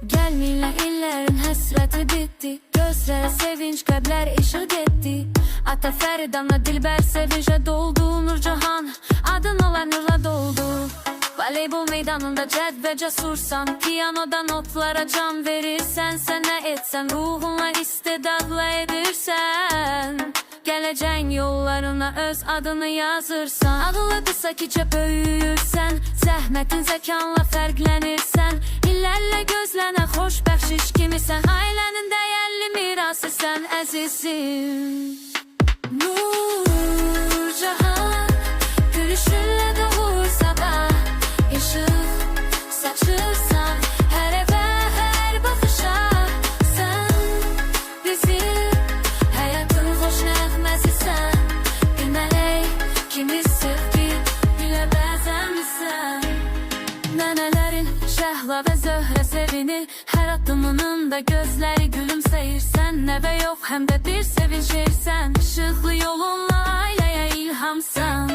Gelmeyle illerin həsrəti bitdi. Gözlərə sevinç, qəlblər işıq etdi. Ata Fəridanla Dilbər sevincə doldu. Nurcahan adın olan nurla doldu. Voleybol meydanında cəd və cəsursan. Piyanoda notlara can verirsən. Sən nə etsən ruhunla istedadla edirsən. Gələcəyin yollarına öz adını yazırsan. Ağıllıdırsa ki böyüyürsən. Zəhmətin zəkanla fərqlənirsən. İllərlə gözlənə xoş bəxşiş kimisən. Ailənin dəyərli mirasısən əzizim. Nurcahan gülüşünlə doğur sabah. İşıq saçırsan hər evə, hər baxışa. Sən bizim həyatın xoş nəğməsisən. Bilmələk kimi sevgi ilə bəzənmisən. Nənələrin Şəhla və Zöhrə sevinir. Hər addımının da gözləri gülümsəyirsən. Nəvə yox, həm də bir sevinç versən. İşıqlı yolunla ailəyə ilhamsan.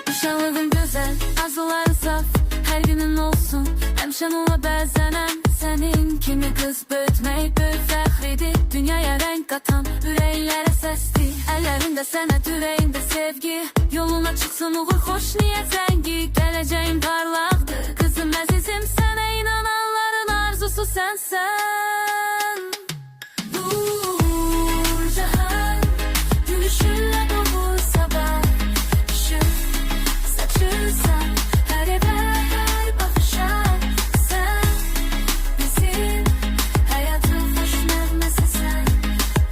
Nişanlığın gözəl, arzuların saf. Hər günün olsun, həmişən ola bəzənəm. Sənin kimi qız böyütmək böyük fəxridir. Dünyaya rəng qatan ürəklərə səsdir. Əllərində sənət, ürəyində sevgi. Yoluna çıxsın uğur, xoş niyyət zəngi. Gələcəyin parlaqdır, qızım əzizim. Sənə inananların arzusu sənsən. Nurcahan gülüşünlə doğur sabah. İşıq saçırsan hər evə, hər baxışa. Sən bizim həyatın xoş nəğməsisən.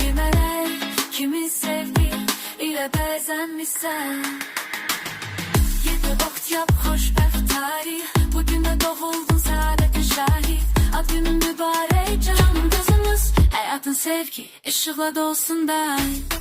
Bir mələk kimi sevgi ilə bəzənmisən. Yedi vaxt yap xoşbəxt tarih. Bugün də doğuldun səadətin şahid. Ad günün mübarək canım gözümüz. Həyatın sevgi işıqla dolsun daim.